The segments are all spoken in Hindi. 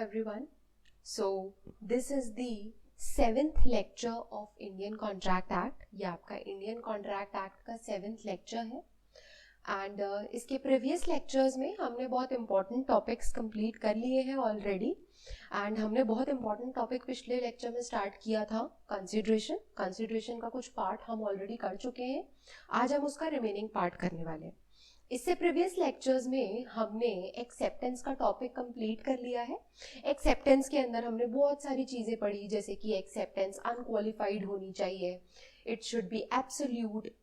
everyone. So this is the 7th lecture of Indian Contract Act. ये आपका Indian Contract Act का 7th lecture है एंड इसके प्रीवियस लेक्चर्स में हमने बहुत इंपॉर्टेंट टॉपिक्स कंप्लीट कर लिए हैं ऑलरेडी एंड हमने बहुत इंपॉर्टेंट टॉपिक पिछले लेक्चर में स्टार्ट किया था कंसिडरेशन का कुछ पार्ट हम ऑलरेडी कर चुके हैं. आज हम उसका रिमेनिंग पार्ट करने वाले हैं. इससे प्रीवियस लेक्चर्स में हमने एक्सेप्टेंस का टॉपिक कंप्लीट कर लिया है. एक्सेप्टेंस के अंदर हमने बहुत सारी चीज़ें पढ़ी, जैसे कि एक्सेप्टेंस अनक्वालिफाइड होनी चाहिए, it should be absolute,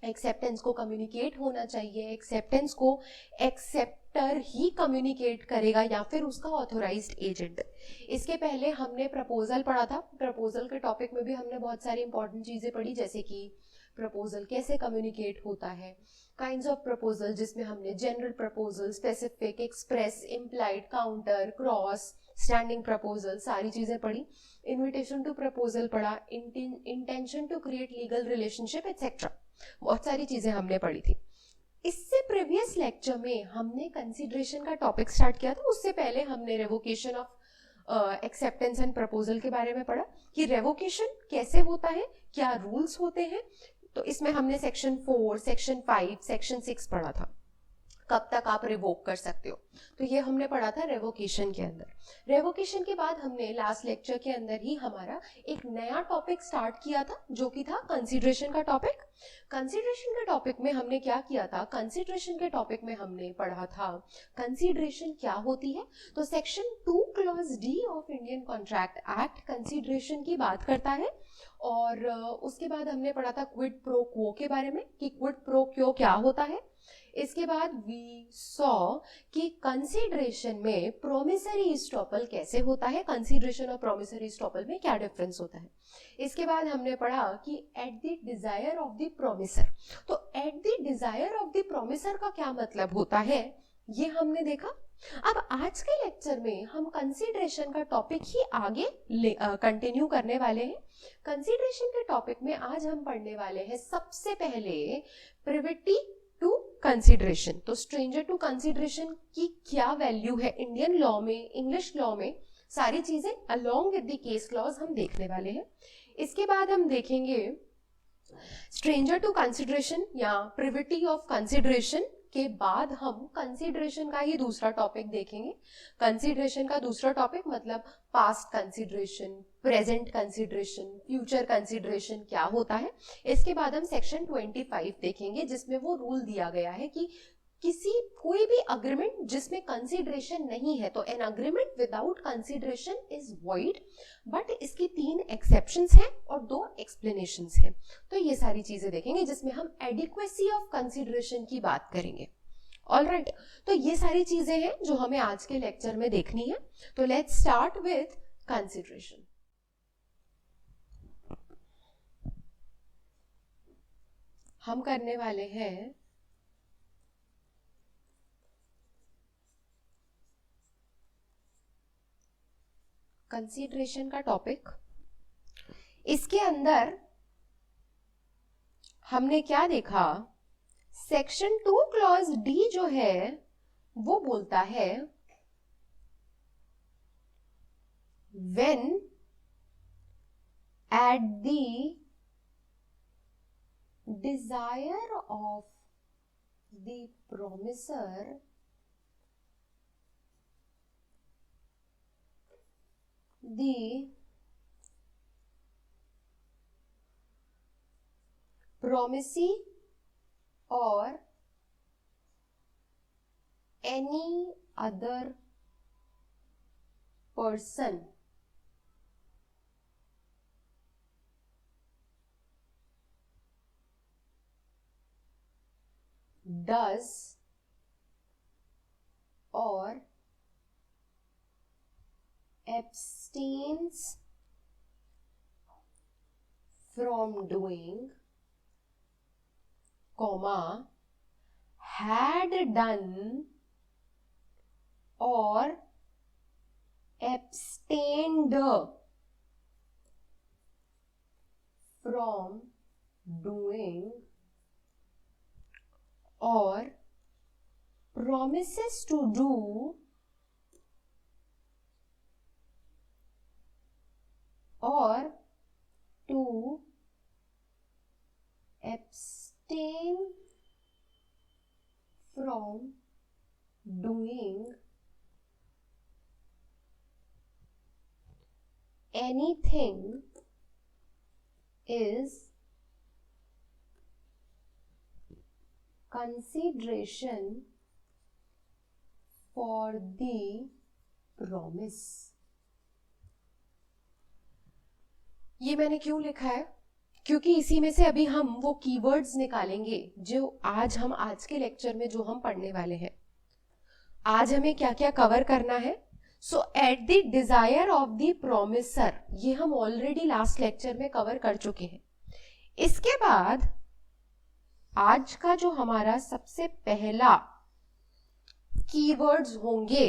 acceptance को कम्युनिकेट होना चाहिए, एक्सेप्टेंस को एक्सेप्टर ही कम्युनिकेट करेगा या फिर उसका ऑथोराइज्ड एजेंट. इसके पहले हमने प्रपोजल पढ़ा था. प्रपोजल के टॉपिक में भी हमने बहुत सारी इंपॉर्टेंट चीज़ें पढ़ी, जैसे कि प्रपोजल कैसे कम्युनिकेट होता है, काइंड्स ऑफ प्रपोजल जिसमें हमने general proposal, specific, express, implied, counter, cross, standing proposal, सारी चीज़ें पढ़ी. इन्विटेशन टू प्रपोजल पढ़ा, intention to create legal relationship etcetera, बहुत सारी चीज़ें हमने पढ़ी थी. इससे प्रीवियस लेक्चर में हमने कंसीडरेशन का टॉपिक स्टार्ट किया था. उससे पहले हमने revocation of acceptance and proposal के बारे में पढ़ा कि रेवोकेशन कैसे होता है, क्या रूल्स होते हैं. तो इसमें हमने सेक्शन 4, सेक्शन 5, सेक्शन 6 पढ़ा था, कब तक आप रिवोक कर सकते हो. तो ये हमने पढ़ा था रेवोकेशन के अंदर. रेवोकेशन के बाद हमने लास्ट लेक्चर के अंदर ही हमारा एक नया टॉपिक स्टार्ट किया था, जो कि था कंसीडरेशन का टॉपिक. कंसीडरेशन के टॉपिक में हमने क्या किया था, कंसीडरेशन के टॉपिक में हमने पढ़ा था कंसीडरेशन क्या होती है. तो section 2 clause D of Indian contract act consideration की बात करता है. और उसके बाद हमने पढ़ा था क्विड प्रो क्वो के बारे में कि क्विड प्रो क्वो क्या होता है. इसके बाद वी सॉ कि कंसीडरेशन में प्रोमिसरी इस्टॉपल कैसे होता है, कंसीडरेशन और प्रोमिसरी इस्टॉपल में क्या डिफरेंस होता है. इसके बाद हमने पढ़ा कि at the desire of the promisor. तो at the desire of the promisor का क्या मतलब होता है, ये हमने देखा. अब आज के लेक्चर में हम कंसीडरेशन का टॉपिक ही आगे कंटिन्यू करने वाले हैं. कंसीडरेशन के टॉपिक में आज हम पढ़ने वाले हैं सबसे पहले प्रिविटी टू कंसीडरेशन. तो स्ट्रेंजर टू कंसीडरेशन की क्या वैल्यू है इंडियन लॉ में, इंग्लिश लॉ में, सारी चीजें along with the case clause हम देखने वाले हैं. इसके बाद हम देखेंगे स्ट्रेंजर टू कंसीडरेशन या प्रिविटी ऑफ कंसीडरेशन के बाद हम कंसीडरेशन का ही दूसरा टॉपिक देखेंगे. कंसीडरेशन का दूसरा टॉपिक मतलब past consideration, present consideration, future consideration क्या होता है. इसके बाद हम सेक्शन 25 देखेंगे, जिसमें वो रूल दिया गया है कि कोई भी अग्रीमेंट जिसमें कंसीडरेशन नहीं है, तो an agreement without consideration is void. But इसकी 3 एक्सेप्शंस हैं और 2 एक्सप्लेनेशंस हैं. तो ये सारी चीजें देखेंगे जिसमें हम एडिक्वेसी ऑफ कंसीडरेशन की बात करेंगे. ऑलराइट, तो ये सारी चीजें हैं जो हमें आज के लेक्चर में देखनी है. तो लेट्स स्टार्ट विथ कंसीडरेशन. हम करने वाले हैं कंसीडरेशन का टॉपिक. इसके अंदर हमने क्या देखा, सेक्शन 2 क्लॉज डी जो है वो बोलता है when eight the desire of the promisor the promisee or any other person does or abstains from doing, comma, had done or abstained from doing or promises to do refrain from doing anything is consideration for the promise. ये मैंने क्यों लिखा है? क्योंकि इसी में से अभी हम वो कीवर्ड्स निकालेंगे जो आज के लेक्चर में जो हम पढ़ने वाले हैं. आज हमें क्या क्या कवर करना है. So at the desire of the promisor, ये हम ऑलरेडी लास्ट लेक्चर में कवर कर चुके हैं. इसके बाद आज का जो हमारा सबसे पहला कीवर्ड्स होंगे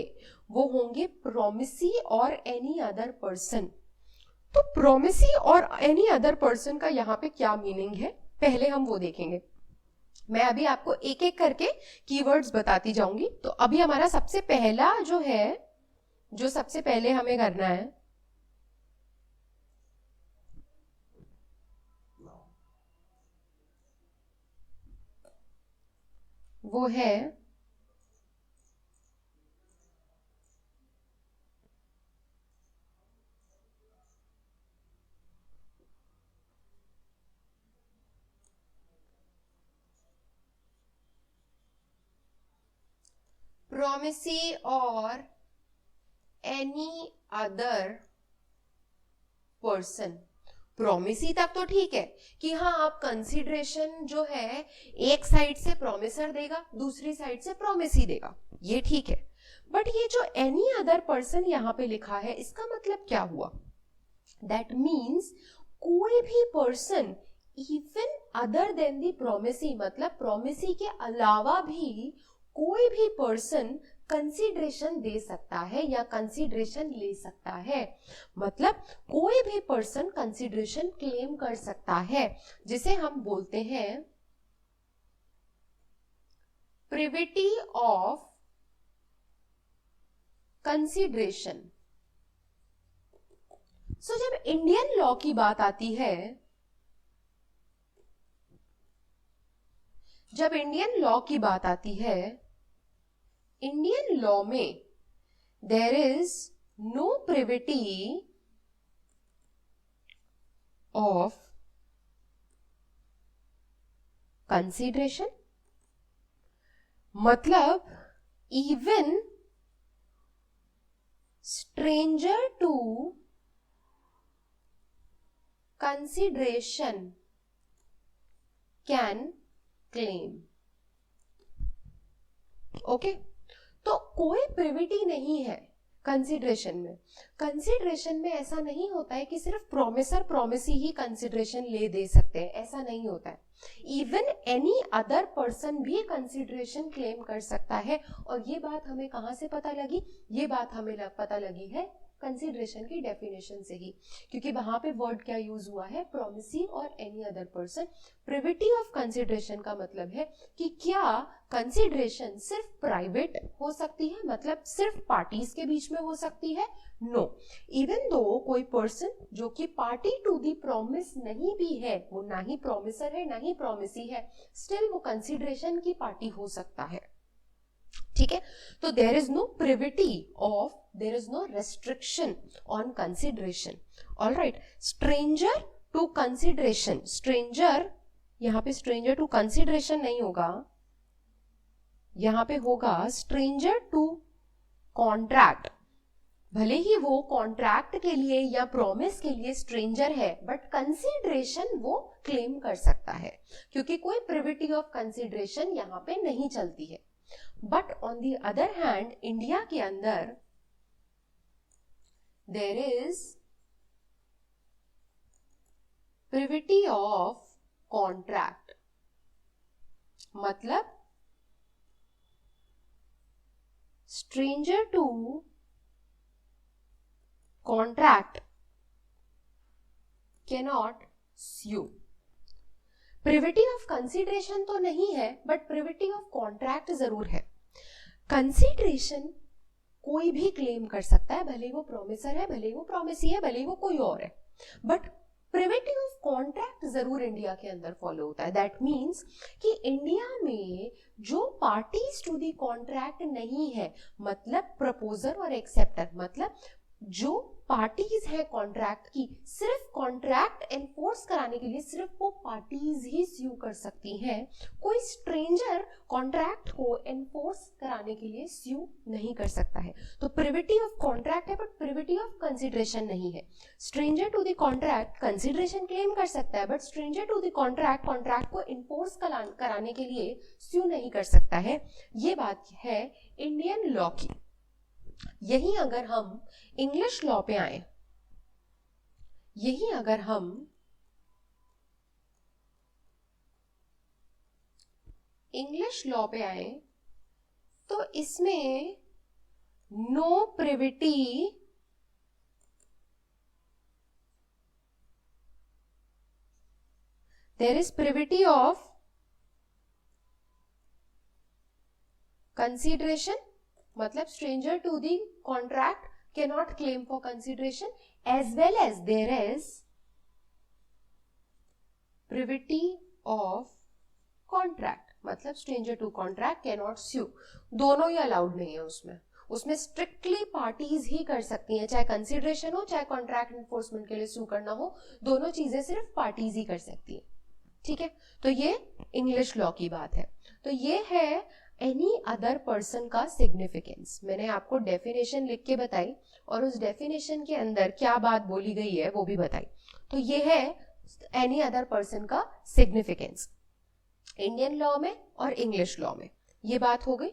वो होंगे प्रोमिसी और एनी अदर पर्सन. तो प्रोमिसी और एनी अदर पर्सन का यहाँ पे क्या मीनिंग है पहले हम वो देखेंगे. मैं अभी आपको एक एक करके कीवर्ड्स बताती जाऊंगी. तो अभी हमारा सबसे पहला जो सबसे पहले हमें करना है वो है प्रोमिसी और एनी अदर पर्सन. प्रोमिसी तक तो ठीक है कि हाँ आप कंसीडरेशन जो है एक साइड से प्रोमिसर देगा, दूसरी साइड से प्रोमिसी देगा, ये ठीक है. बट ये जो एनी अदर पर्सन यहाँ पे लिखा है इसका मतलब क्या हुआ? दैट मीन्स कोई भी पर्सन इवन अदर देन दी प्रोमिसी, मतलब प्रोमिसी के अलावा भी कोई भी पर्सन कंसीडरेशन दे सकता है या कंसीडरेशन ले सकता है. मतलब कोई भी पर्सन कंसीडरेशन क्लेम कर सकता है, जिसे हम बोलते हैं प्रिविटी ऑफ कंसीडरेशन. सो जब इंडियन लॉ की बात आती है, जब इंडियन लॉ की बात आती है, इंडियन लॉ में there is no privity of consideration. मतलब even stranger to consideration can claim. Okay, तो कोई प्रिविटी नहीं है कंसीडरेशन में. कंसीडरेशन में ऐसा नहीं होता है कि सिर्फ प्रोमिसर प्रोमिसी ही कंसीडरेशन ले दे सकते हैं, ऐसा नहीं होता है. इवन एनी अदर पर्सन भी कंसीडरेशन क्लेम कर सकता है. और ये बात हमें कहां से पता लगी? ये बात हमें पता लगी है कंसीडरेशन की डेफिनेशन से ही, क्योंकि वहां पे वर्ड क्या यूज हुआ है? प्रोमिसी और any other person. Privity of consideration का मतलब है कि क्या कंसीडरेशन सिर्फ प्राइवेट हो सकती है, मतलब सिर्फ पार्टीज के बीच में हो सकती है? नो, इवन दो कोई पर्सन जो कि पार्टी टू दी प्रॉमिस नहीं भी है, वो ना ही प्रॉमिसर है ना ही प्रॉमिसी है, स्टिल वो कंसीडरेशन की पार्टी हो सकता है. ठीक है, तो there is no privity of, there is no restriction on consideration. Alright, stranger to consideration, stranger, यहां पे स्ट्रेंजर टू कंसीडरेशन नहीं होगा, यहां पे होगा स्ट्रेंजर टू कॉन्ट्रैक्ट. भले ही वो कॉन्ट्रैक्ट के लिए या प्रॉमिस के लिए स्ट्रेंजर है, बट कंसीडरेशन वो क्लेम कर सकता है, क्योंकि कोई प्रिविटी ऑफ कंसीडरेशन यहां पे नहीं चलती है. But on the other hand India के अंदर there is privity of contract. मतलब stranger to contract cannot sue. Privity of consideration तो नहीं है, बट प्रिविटी ऑफ कॉन्ट्रैक्ट जरूर है. कंसीडरेशन कोई भी क्लेम कर सकता है, भले वो प्रोमिसर है, भले वो प्रोमिसी है, भले वो कोई और है. बट प्रिविटी ऑफ कॉन्ट्रैक्ट जरूर इंडिया के अंदर फॉलो होता है। दैट मीन्स कि इंडिया में जो पार्टीज टू द कॉन्ट्रैक्ट नहीं है, मतलब प्रपोजर और एक्सेप्टर, मतलब जो पार्टीज है कॉन्ट्रैक्ट की, सिर्फ कॉन्ट्रैक्ट एनफोर्स कराने के लिए सिर्फ वो पार्टीज ही स्यू कर सकती हैं। कोई स्ट्रेंजर कॉन्ट्रैक्ट को एनफोर्स कराने के लिए स्यू नहीं कर सकता है। तो प्रिविटी ऑफ कॉन्ट्रैक्ट है बट प्रिविटी ऑफ कंसिडरेशन नहीं है। Stranger to the contract consideration claim कर सकता है but stranger to the contract contract को एनफोर्स कराने के लिए स्यू नहीं कर सकता है। ये बात है इंडियन लॉ की। यही अगर हम इंग्लिश लॉ पे आए, यही अगर हम इंग्लिश लॉ पे आए तो इसमें no privity there is privity of consideration, मतलब stranger to the contract cannot claim for consideration, as well as there is privity of contract, मतलब stranger to contract cannot sue। दोनों ही अलाउड नहीं है उसमें स्ट्रिक्टली पार्टीज ही कर सकती हैं, चाहे कंसिडरेशन हो चाहे कॉन्ट्रैक्ट एनफोर्समेंट के लिए सू करना हो, दोनों चीजें सिर्फ पार्टीज ही कर सकती हैं। ठीक है, तो ये इंग्लिश लॉ की बात है। तो ये है एनी अदर पर्सन का सिग्निफिकेंस। मैंने आपको डेफिनेशन लिख के बताई और उस डेफिनेशन के अंदर क्या बात बोली गई है वो भी बताई। तो ये है एनी अदर पर्सन का सिग्निफिकेंस इंडियन लॉ में और इंग्लिश लॉ में। ये बात हो गई।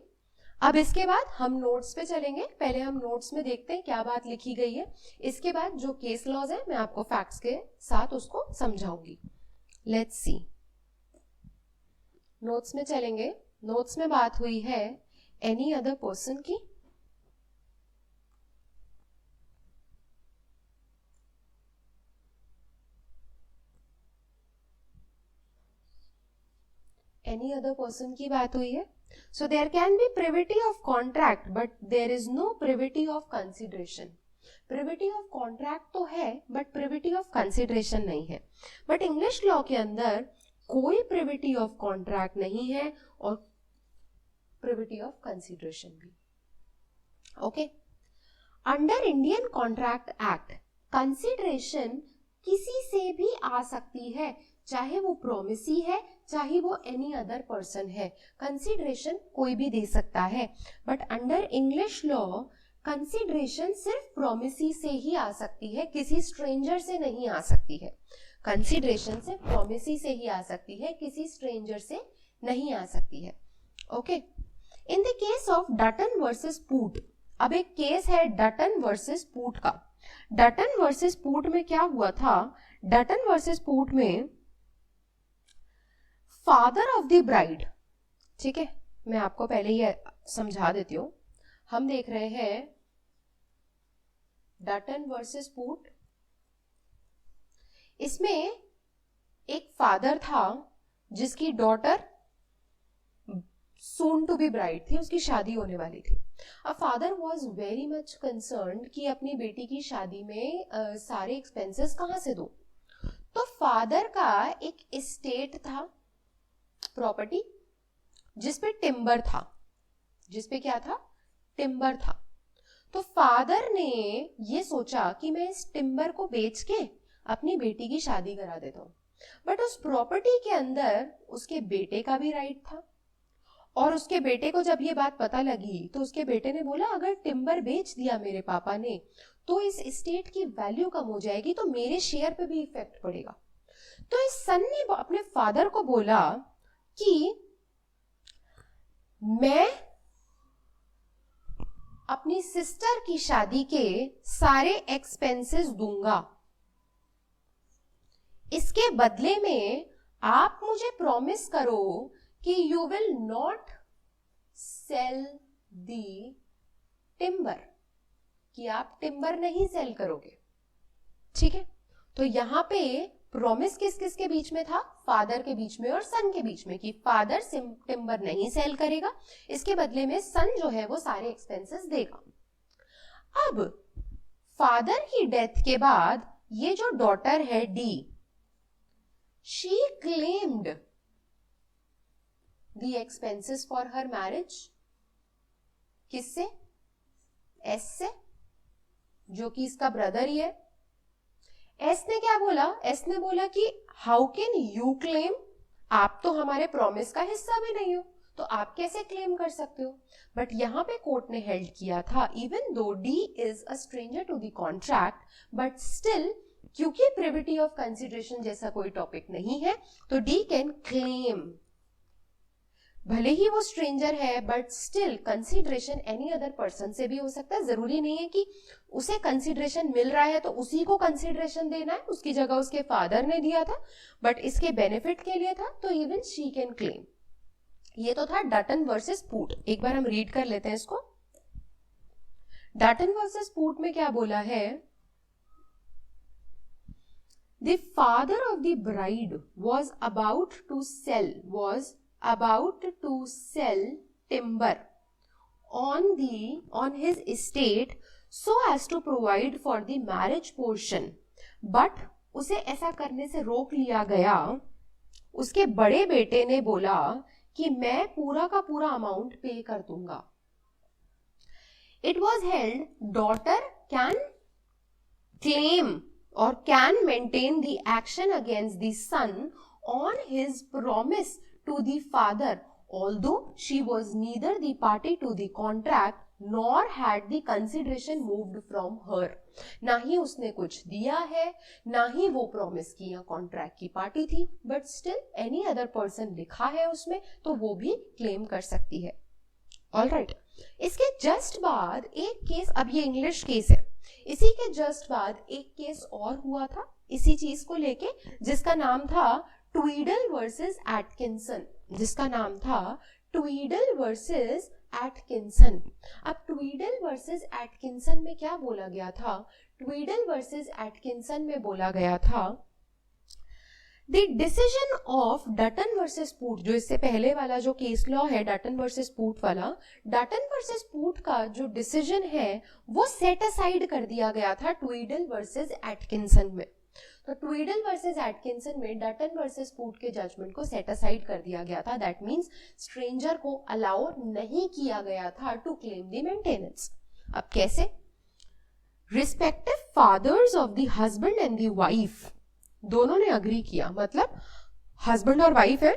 अब इसके बाद हम नोट्स पे चलेंगे। पहले हम नोट्स में देखते हैं क्या बात लिखी गई है, इसके बाद जो केस लॉज है मैं आपको फैक्ट्स के साथ उसको समझाऊंगी। लेट्स सी, नोट्स में चलेंगे। नोट्स में बात हुई है एनी अदर पर्सन की। एनी अदर पर्सन की बात हुई है। So there can be privity of contract but there is no privity of consideration. Privity of contract तो है बट प्रिविटी ऑफ कंसिडरेशन नहीं है। बट इंग्लिश लॉ के अंदर कोई प्रिविटी ऑफ कॉन्ट्रैक्ट नहीं है और प्रिविटी ऑफ कंसिडरेशन भी। Okay, under Indian contract act consideration किसी से भी आ सकती है, चाहे वो प्रोमिसी है चाहे वो एनी अदर पर्सन है, कंसिडरेशन कोई भी दे सकता है। But under English law consideration सिर्फ प्रोमिसी से ही आ सकती है, किसी स्ट्रेंजर से नहीं आ सकती है। कंसिडरेशन सिर्फ प्रोमिसी से ही आ सकती है, किसी स्ट्रेंजर से नहीं आ सकती है। Okay, in the case of Dutton versus Poote, अब एक केस है डटन वर्सेस पूट का। डटन वर्सेस पूट में क्या हुआ था? डटन वर्सेस पूट में फादर ऑफ द ब्राइड, ठीक है, मैं आपको पहले ही समझा देती हूं। हम देख रहे हैं डटन वर्सेस पूट। इसमें एक फादर था जिसकी daughter soon to be bride थी, उसकी शादी होने वाली थी। अब father was very much concerned कि अपनी बेटी की शादी में सारे एक्सपेंसेस कहाँ से दूं। तो फादर का एक एस्टेट था, प्रॉपर्टी, जिसपे टिम्बर था, जिसपे क्या था? टिम्बर था। तो फादर ने ये सोचा कि मैं इस टिम्बर को बेच के अपनी बेटी की शादी करा देता हूँ। बट उस प्रॉपर्टी के अंदर उसके बेटे का भी राइट था और उसके बेटे को जब ये बात पता लगी तो उसके बेटे ने बोला अगर टिम्बर बेच दिया मेरे पापा ने तो इस एस्टेट की वैल्यू कम हो जाएगी, तो मेरे शेयर पे भी इफेक्ट पड़ेगा। तो इस सन ने अपने फादर को बोला कि मैं अपनी सिस्टर की शादी के सारे एक्सपेंसेस दूंगा, इसके बदले में आप मुझे प्रॉमिस करो कि you will not sell the timber, कि आप टिम्बर नहीं सेल करोगे। ठीक है, तो यहां पे प्रॉमिस किस किस के बीच में था? फादर के बीच में और सन के बीच में, कि फादर टिम्बर नहीं सेल करेगा, इसके बदले में सन जो है वो सारे एक्सपेंसेस देगा। अब फादर की डेथ के बाद ये जो डॉटर है D, she claimed the expenses for her marriage, किससे? एस से, जो कि इसका ब्रदर ही है। एस ने क्या बोला? एस ने बोला कि हाउ कैन यू क्लेम, आप तो हमारे प्रॉमिस का हिस्सा भी नहीं हो, तो आप कैसे क्लेम कर सकते हो? बट यहां पे कोर्ट ने हेल्ड किया था, even though D is a stranger to the contract, but still क्योंकि प्रिविटी ऑफ कंसिडरेशन जैसा कोई टॉपिक नहीं है, तो डी कैन क्लेम। भले ही वो स्ट्रेंजर है, but still consideration any other person से भी हो सकता है। जरूरी नहीं है कि उसे कंसिडरेशन मिल रहा है तो उसी को कंसिडरेशन देना है, उसकी जगह उसके फादर ने दिया था, बट इसके बेनिफिट के लिए था, तो इवन शी कैन क्लेम। ये तो था डटन वर्सेस पूट। एक बार हम रीड कर लेते हैं इसको। डटन वर्सेस पूट में क्या बोला है? The father of the bride was about to sell timber on his estate so as to provide for the marriage portion, but उसे ऐसा करने से रोक लिया गया। उसके बड़े बेटे ने बोला कि मैं पूरा का पूरा अमाउंट पे कर दूंगा। It was held daughter can claim or can maintain the action against the son on his promise to the father, although she was neither the party to the contract nor had the consideration moved from her। ना ही उसने कुछ दिया है, ना ही वो प्रॉमिस की या कॉन्ट्रैक्ट की पार्टी थी, but still any other person लिखा है उसमें, तो वो भी क्लेम कर सकती है। ऑलराइट, इसके जस्ट बाद एक केस, अब ये इंग्लिश केस है, इसी के जस्ट बाद एक केस और हुआ था इसी चीज को लेके, जिसका नाम था ट्वीडल वर्सेस एटकिंसन। जिसका नाम था ट्वीडल वर्सेस एटकिंसन। अब ट्वीडल वर्सेस एटकिंसन में क्या बोला गया था? ट्वीडल वर्सेस एटकिंसन में बोला गया था the decision of Dutton versus Poote, जो इससे पहले वाला जो केस लॉ है डटन वर्सेस पूट वाला, डटन वर्सेस पूट का जो डिसीजन है वो सेट असाइड कर दिया गया था ट्वीडल वर्सेस एटकिंसन में। तो ट्वीडल वर्सेस एटकिंसन में डटन वर्सेस पूट के जजमेंट को सेट असाइड कर दिया गया था। दैट मींस स्ट्रेंजर को अलाउ नहीं किया गया था टू क्लेम द मेंटेनेंस। अब कैसे? Respective fathers of the husband and the wife दोनों ने अग्री किया, मतलब हस्बैंड और वाइफ है,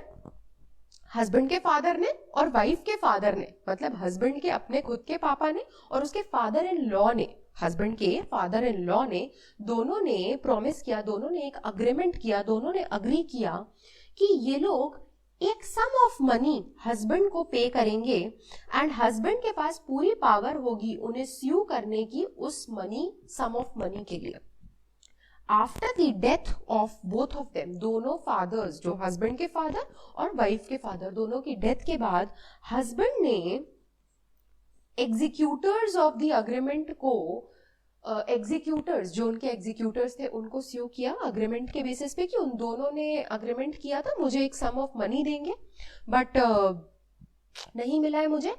हस्बैंड के फादर ने और वाइफ के फादर ने, मतलब हस्बैंड के अपने खुद के पापा ने और उसके फादर इन लॉ ने, हस्बैंड के फादर इन लॉ ने, दोनों ने प्रॉमिस किया, दोनों ने एक अग्रीमेंट किया, दोनों ने अग्री किया कि ये लोग एक सम ऑफ मनी हस्बैंड को पे करेंगे एंड हस्बैंड के पास पूरी पावर होगी उन्हें स्यू करने की उस मनी, सम ऑफ मनी के लिए। After the death of both of them, दोनों फादर्स, जो हस्बैंड के फादर और वाइफ के फादर, दोनों की डेथ के बाद हस्बैंड ने एग्जीक्यूटर्स ऑफ द अग्रीमेंट को, एग्जीक्यूटर्स जो उनके एग्जीक्यूटर्स थे उनको स्यू किया अग्रीमेंट के बेसिस पे कि उन दोनों ने अग्रीमेंट किया था मुझे एक सम ऑफ मनी देंगे, बट नहीं मिला है मुझे।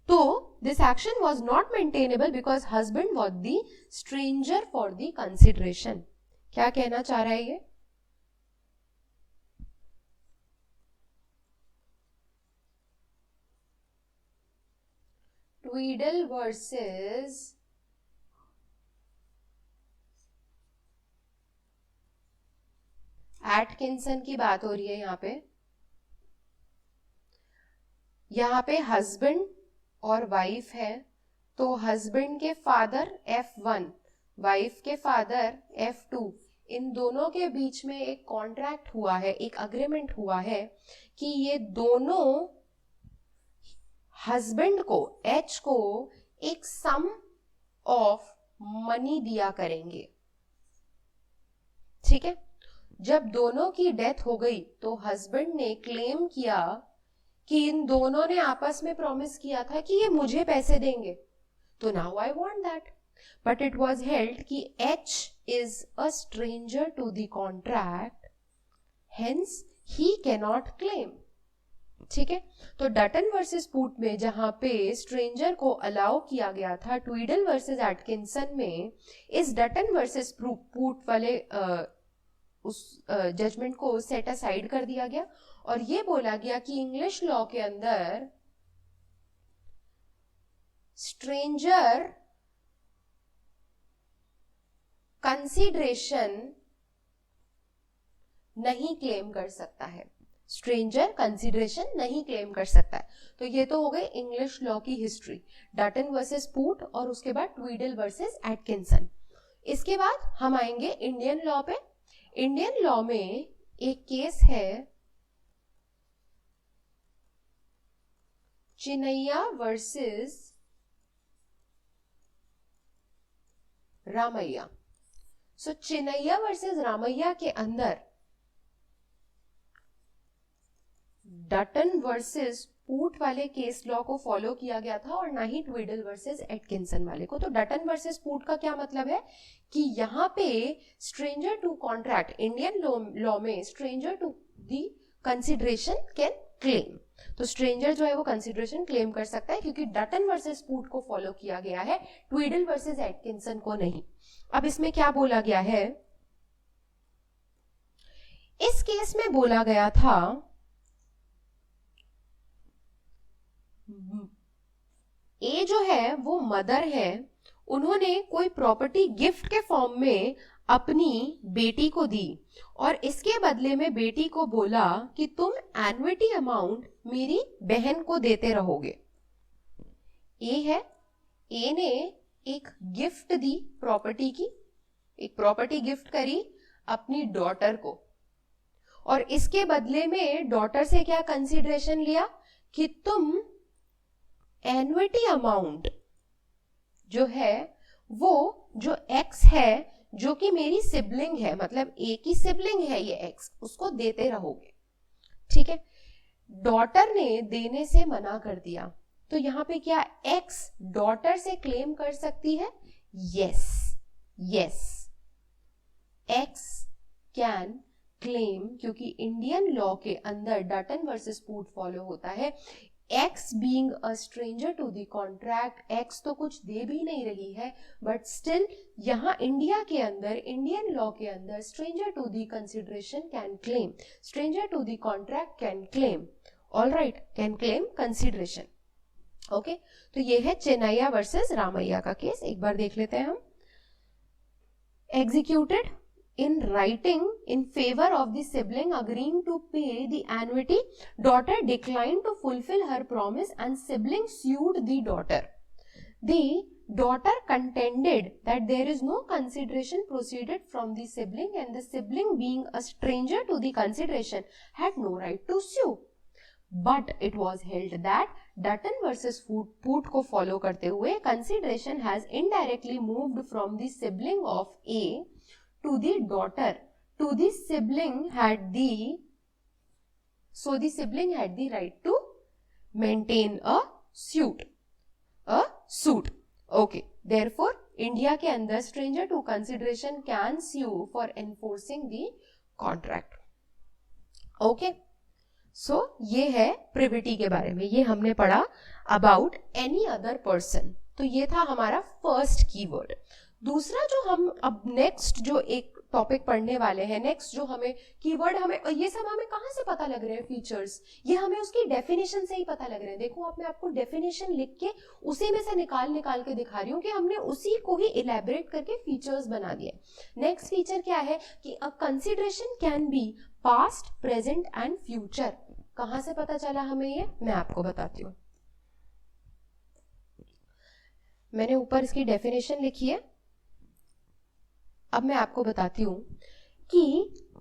तो this action was not maintainable because husband was the stranger for the consideration. क्या कहना चाह रहा है ये? ट्वीडल वर्सेस एटकिंसन की बात हो रही है यहाँ पे हस्बैंड और वाइफ है, तो हस्बैंड के फादर F1, वाइफ के फादर F2, इन दोनों के बीच में एक कॉन्ट्रैक्ट हुआ है, एक अग्रीमेंट हुआ है कि ये दोनों हस्बैंड को, H को, एक सम ऑफ मनी दिया करेंगे। ठीक है, जब दोनों की डेथ हो गई तो हस्बैंड ने क्लेम किया कि इन दोनों ने आपस में प्रॉमिस किया था कि ये मुझे पैसे देंगे, तो now I want that, but it was held कि H is a stranger to the contract, hence he cannot claim. ठीक है, तो डटन वर्सेस पूट में जहां पे स्ट्रेंजर को अलाउ किया गया था, ट्वीडल वर्सेस एटकिंसन में इस डटन वर्सेस पूट वाले उस जजमेंट को सेट असाइड कर दिया गया और ये बोला गया कि इंग्लिश लॉ के अंदर स्ट्रेंजर कंसीडरेशन नहीं क्लेम कर सकता है, स्ट्रेंजर कंसीडरेशन नहीं क्लेम कर सकता है। तो ये तो हो गई इंग्लिश लॉ की हिस्ट्री, डटन वर्सेस पूट और उसके बाद ट्वीडल वर्सेस एटकिंसन। इसके बाद हम आएंगे इंडियन लॉ पे। इंडियन लॉ में एक केस है चिनैया वर्सेस रामैया। सो चिनैया वर्सेस रामैया के अंदर डटन वर्सेस पूट वाले केस लॉ को फॉलो किया गया था और ना ही ट्वीडल वर्सेस एटकिंसन वाले को। तो डटन वर्सेस पूट का क्या मतलब है कि यहाँ पे stranger to contract, Indian law में stranger to the consideration can claim, तो स्ट्रेंजर जो है वो कंसिडरेशन क्लेम कर सकता है क्योंकि डटन वर्सेस पूट को फॉलो किया गया है, ट्वीडल वर्सेस एटकिंसन को नहीं। अब इसमें क्या बोला गया है, इस केस में बोला गया था ए जो है वो मदर है, उन्होंने कोई प्रॉपर्टी गिफ्ट के फॉर्म में अपनी बेटी को दी और इसके बदले में बेटी को बोला कि तुम एन्युटी अमाउंट मेरी बहन को देते रहोगे। ए है, ए ने एक गिफ्ट दी प्रॉपर्टी की, एक प्रॉपर्टी गिफ्ट करी अपनी डॉटर को और इसके बदले में डॉटर से क्या कंसीडरेशन लिया कि तुम एन्युटी अमाउंट जो है वो जो एक्स है जो कि मेरी सिबलिंग है, मतलब ए की सिबलिंग है ये एक्स, उसको देते रहोगे। ठीक है, डॉटर ने देने से मना कर दिया तो यहां पे क्या एक्स डॉटर से क्लेम कर सकती है? Yes, yes, X can claim, क्योंकि इंडियन लॉ के अंदर डटन वर्सेस पूट फॉलो होता है। X being a stranger to the contract, X तो कुछ दे भी नहीं रही है बट स्टिल यहां इंडिया के अंदर, इंडियन लॉ के अंदर stranger to the consideration can claim, stranger to the contract can claim, all right, can claim consideration. Okay, तो ये है चिनैया वर्सेस रामैया का केस, एक बार देख लेते हैं हम। Executed in writing in favor of the sibling agreeing to pay the annuity, daughter declined to fulfill her promise and sibling sued the daughter. The daughter contended that there is no consideration proceeded from the sibling and the sibling being a stranger to the consideration had no right to sue. But it was held that Dutton versus Poot को follow करते हुए consideration has indirectly moved from the sibling of A to the daughter, to the sibling had the, so the sibling had the right to maintain a suit, okay, therefore India के अंदर stranger to consideration can sue for enforcing the contract. okay, so ये है प्रिविटी के बारे में, ये हमने पढ़ा about any other person, तो ये था हमारा फर्स्ट कीवर्ड। दूसरा जो हम अब नेक्स्ट जो एक टॉपिक पढ़ने वाले हैं, नेक्स्ट जो हमें कीवर्ड, हमें ये सब हमें कहां से पता लग रहे हैं? फीचर्स, ये हमें उसकी डेफिनेशन से ही पता लग रहे हैं। देखो अब मैं आपको डेफिनेशन लिख के उसी में से निकाल के दिखा रही हूँ कि हमने उसी को ही इलेबोरेट करके फीचर्स बना दिए। नेक्स्ट फीचर क्या है कि a consideration can be past, present and future. कहां से पता चला हमें ये, मैं आपको बताती हूँ। मैंने ऊपर इसकी डेफिनेशन लिखी है, अब मैं आपको बताती हूं कि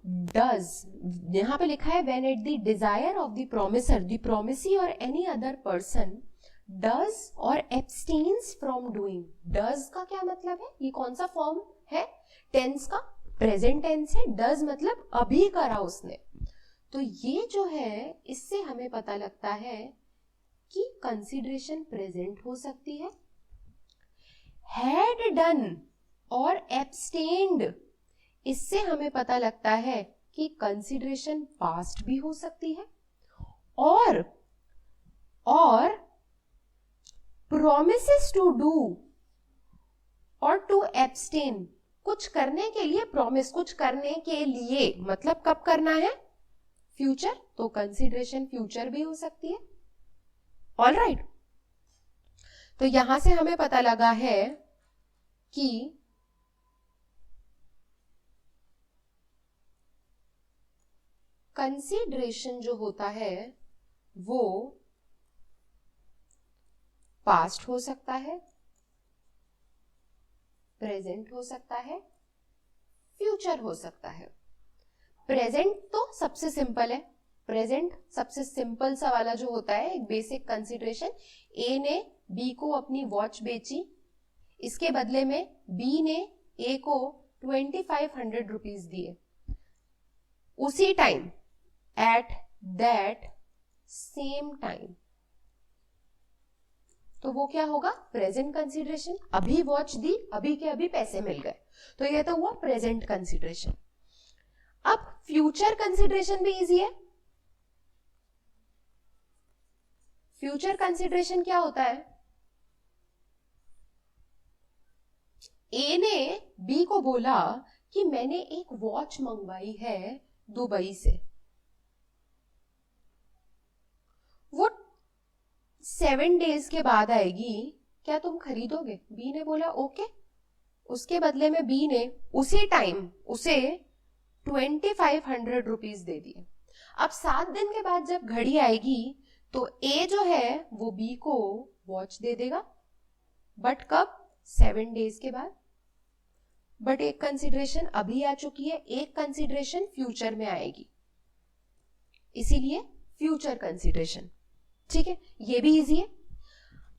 डज, यहां पे लिखा है when eight the desire of the promisor, the promisee और एनी अदर पर्सन डज और एब्सटेन्स फ्रॉम डूइंग। डज का क्या मतलब है, ये कौन सा फॉर्म है? टेंस का, प्रेजेंट टेंस है, डज मतलब अभी करा उसने। तो ये जो है इससे हमें पता लगता है कि कंसिडरेशन प्रेजेंट हो सकती है। हैड डन और एब्सटेन्ड, इससे हमें पता लगता है कि कंसिडरेशन पास्ट भी हो सकती है। और promises to do और to abstain, कुछ करने के लिए प्रॉमिस, कुछ करने के लिए मतलब कब करना है, फ्यूचर, तो कंसीडरेशन फ्यूचर भी हो सकती है। ऑल राइट, तो यहां से हमें पता लगा है कि कंसीडरेशन जो होता है वो पास्ट हो सकता है, प्रेजेंट हो सकता है, फ्यूचर हो सकता है। प्रेजेंट तो सबसे सिंपल है, प्रेजेंट सबसे सिंपल सा वाला जो होता है, एक बेसिक कंसीडरेशन, ए ने बी को अपनी वॉच बेची, इसके बदले में बी ने ए को 2500 रुपीज दिए, उसी time, at that same time, तो वो क्या होगा, प्रेजेंट कंसीडरेशन। अभी वॉच दी, अभी के अभी पैसे मिल गए, तो ये तो हुआ प्रेजेंट कंसीडरेशन। अब फ्यूचर कंसीडरेशन भी इजी है। फ्यूचर कंसीडरेशन क्या होता है, ए ने बी को बोला कि मैंने एक वॉच मंगवाई है दुबई से, वो 7 डेज के बाद आएगी, क्या तुम खरीदोगे? बी ने बोला ओके। उसके बदले में बी ने उसी टाइम उसे 2500 रुपीज दे दिए। अब 7 दिन के बाद जब घड़ी आएगी तो ए जो है वो बी को वॉच दे देगा, बट कब, 7 डेज के बाद। बट एक कंसीडरेशन अभी आ चुकी है, एक कंसीडरेशन फ्यूचर में आएगी, इसीलिए फ्यूचर कंसीडरेशन। ठीक है, ये भी इजी है।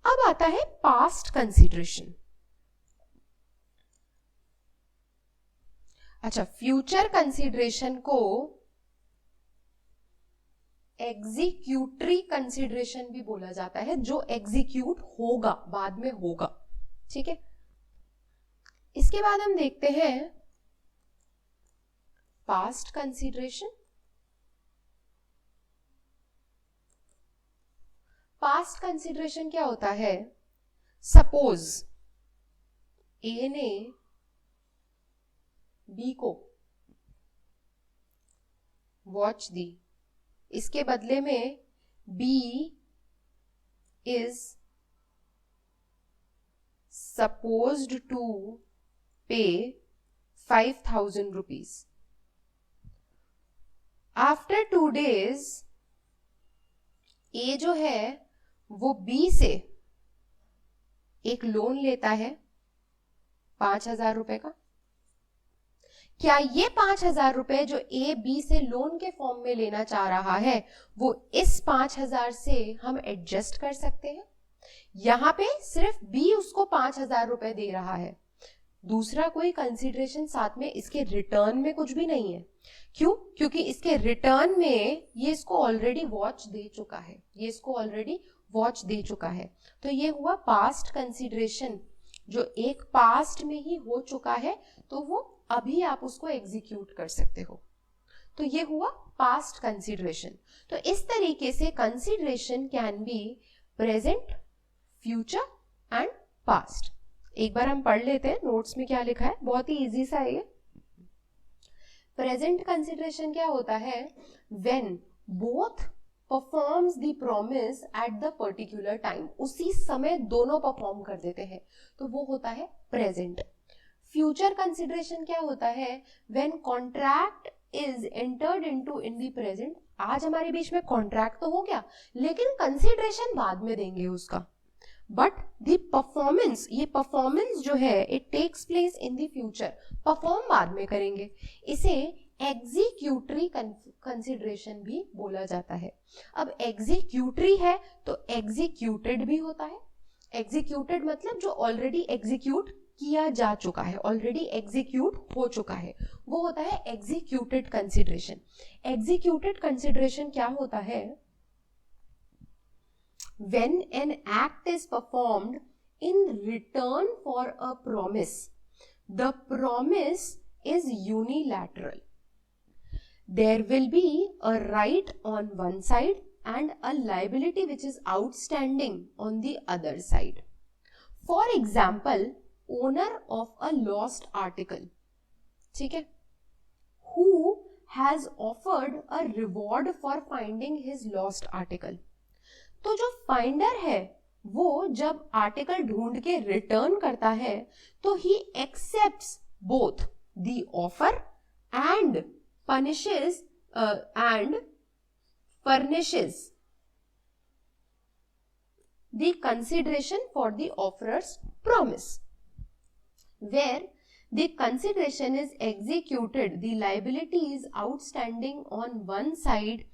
अब आता है पास्ट कंसीडरेशन। अच्छा, फ्यूचर कंसीडरेशन को एग्जीक्यूटरी कंसीडरेशन भी बोला जाता है, जो एग्जीक्यूट होगा, बाद में होगा। ठीक है, इसके बाद हम देखते हैं पास्ट कंसीडरेशन। पास्ट कंसीडरेशन क्या होता है, सपोज ए ने बी को वॉच दी, इसके बदले में बी इज सपोज्ड टू पे 5000 रुपीज। आफ्टर 2 days ए जो है वो बी से एक लोन लेता है 5000 रुपए का। क्या ये 5000 रुपए जो ए बी से लोन के फॉर्म में लेना चाह रहा है, वो इस 5000 से हम एडजस्ट कर सकते हैं? यहां पे सिर्फ बी उसको 5000 रुपए दे रहा है, दूसरा कोई कंसीडरेशन साथ में इसके रिटर्न में कुछ भी नहीं है। क्यों? क्योंकि इसके रिटर्न में ये इसको ऑलरेडी वॉच दे चुका है, ये इसको ऑलरेडी वॉच दे चुका है। तो ये हुआ पास्ट कंसीडरेशन, जो एक पास्ट में ही हो चुका है, तो वो अभी आप उसको एग्जीक्यूट कर सकते हो। तो ये हुआ पास्ट कंसीडरेशन। तो इस तरीके से consideration can be present, future and past. एक बार हम पढ़ लेते हैं नोट्स में क्या लिखा है, बहुत ही इजी सा है ये। प्रेजेंट कंसीडरेशन क्या होता है, when both performs the promise at the particular time, उसी समय दोनों परफॉर्म कर देते हैं, तो वो होता है प्रेजेंट। फ्यूचर कंसीडरेशन क्या होता है, when contract is entered into in the present. आज हमारे बीच में कॉन्ट्रैक्ट तो हो गया, लेकिन कंसीडरेशन बाद में देंगे उसका, बट द परफॉर्मेंस, ये परफॉर्मेंस जो है it takes place in the future, perform बाद में करेंगे। इसे एग्जीक्यूटरी कंसीडरेशन भी बोला जाता है। अब एग्जीक्यूटरी है तो एग्जीक्यूटेड भी होता है। एग्जीक्यूटेड मतलब जो ऑलरेडी एग्जीक्यूट किया जा चुका है, ऑलरेडी एग्जीक्यूट हो चुका है, वो होता है एग्जीक्यूटेड कंसीडरेशन। एग्जीक्यूटेड कंसीडरेशन क्या होता है, when an act is performed in return for a promise, the promise is unilateral. There will be a right on one side and a liability which is outstanding on the other side. For example, owner of a lost article, ठीक है, who has offered a reward for finding his lost article. तो जो फाइंडर है वो जब आर्टिकल ढूंढ के रिटर्न करता है तो ही accepts both the offer and punishes and furnishes the consideration for the offerer's promise. Where the consideration is executed, the liability is outstanding on one side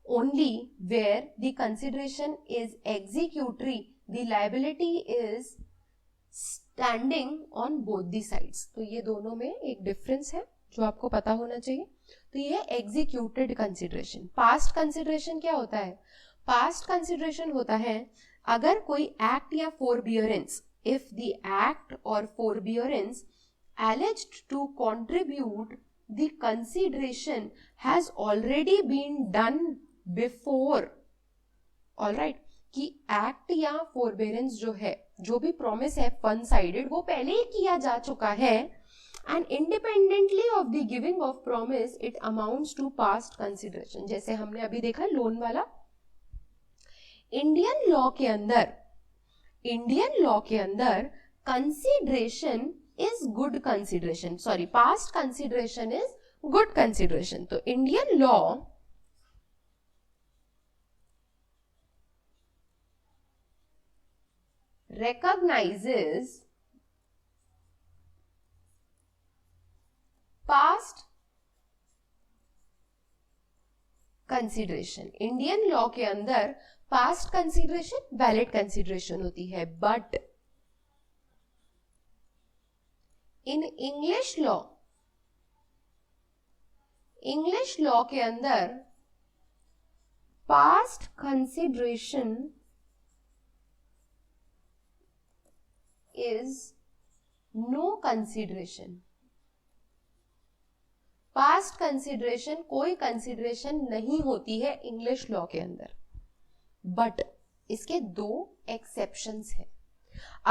only. Where the consideration is executory, the liability is standing on both the sides. तो ये दोनों में एक डिफरेंस है जो आपको पता होना चाहिए. तो ये एग्जीक्यूटेड कंसिडरेशन. पास्ट कंसिडरेशन क्या होता है? पास्ट कंसिडरेशन होता है अगर कोई एक्ट या फोरबियरेंस, इफ द एक्ट और फोरबियरेंस alleged to contribute the consideration has already been done before. alright, कि एक्ट या फोरबियरेंस जो है, जो भी प्रॉमिस है वन साइडेड, वो पहले ही किया जा चुका है, and independently of the giving of promise it amounts to past consideration. जैसे हमने अभी देखा लोन वाला. इंडियन लॉ के अंदर consideration is good consideration, sorry, past consideration is good consideration. तो Indian law recognizes past consideration. Indian law के अंदर पास्ट कंसिडरेशन वैलिड कंसिडरेशन होती है, बट इन इंग्लिश लॉ के अंदर past consideration is no consideration. Past consideration कोई कंसिडरेशन नहीं होती है इंग्लिश लॉ के अंदर, बट इसके दो एक्सेप्शंस हैं.